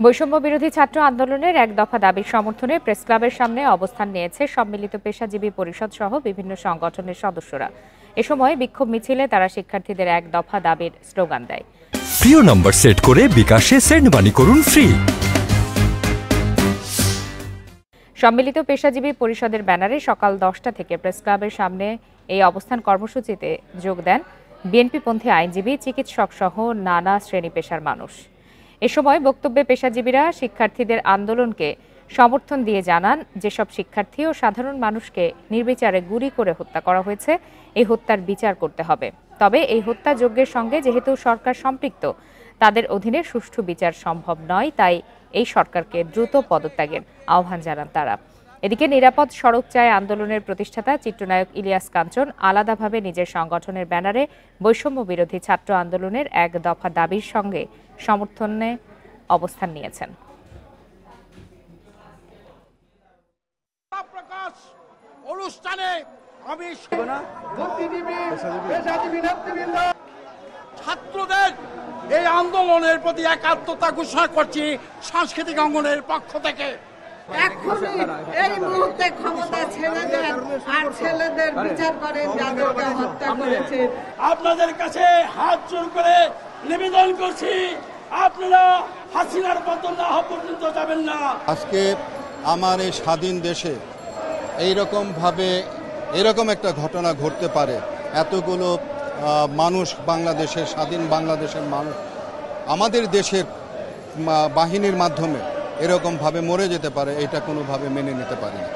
বৈষম্য বিরোধী ছাত্র আন্দোলনের এক দফা দাবির সমর্থনে প্রেসক্লাবের সামনে অবস্থান নিয়েছে সম্মিলিত পেশাজীবী পরিষদ সহ বিভিন্ন সংগঠনের সদস্যরা। এ সময় বিক্ষোভ মিছিলে তারা শিক্ষার্থীদের এক দফা দাবির স্লোগান দেয়। প্রিয় নম্বর সেট করে বিকাশে সেন্ড মানি করুন ফ্রি। সম্মিলিত পেশাজীবী পরিষদের ব্যানারে সকাল 10টা থেকে প্রেসক্লাবের সামনে এই অবস্থান কর্মসূচিতে যোগ দেন বিএনপিপন্থী আইনজীবী, চিকিৎসক সহ নানা শ্রেণী পেশার মানুষ। এ সময় বক্তব্যে পেশাজীবীরা শিক্ষার্থীদের আন্দোলনকে সমর্থন দিয়ে জানান, যেসব শিক্ষার্থী ও সাধারণ মানুষকে নির্বিচারে গুলি করে হত্যা করা হয়েছে, এই হত্যার বিচার করতে হবে। তবে এই হত্যাযজ্ঞের সঙ্গে যেহেতু সরকার সম্পৃক্ত, তাদের অধীনে সুষ্ঠু বিচার সম্ভব নয়, তাই এই সরকারকে দ্রুত পদত্যাগের আহ্বান জানান তারা। এদিকে নিরাপদ সড়ক চায় আন্দোলনের প্রতিষ্ঠাতা চিত্রনায়ক ইলিয়াস কাঞ্চন আলাদাভাবে নিজের সংগঠনের ব্যানারে বৈষম্য বিরোধী ছাত্র আন্দোলনের এক দফা দাবির সঙ্গে সমর্থনে অবস্থান নিয়েছেন। অনুষ্ঠানে আমি ছাত্রদের এই আন্দোলনের প্রতি একাত্মতা ঘোষণা করছি সাংস্কৃতিক অঙ্গনের পক্ষ থেকে। এখনই এই মুহূর্তে ক্ষমতা ছেড়ে দেন আর ছেলেদের বিচার করেন যাদেরকে হত্যা করেছে। আপনাদের কাছে হাত জোর করে নিবেদন করছি, আপনারা হাসিনার পতন না হওয়া পর্যন্ত যাবেন না। আজকে আমার এই স্বাধীন দেশে এইরকম একটা ঘটনা ঘটতে পারে, এতগুলো মানুষ বাংলাদেশের স্বাধীন বাংলাদেশের মানুষ আমাদের দেশের বাহিনীর মাধ্যমে এরকমভাবে মরে যেতে পারে, এটা কোনোভাবে মেনে নিতে পারি না।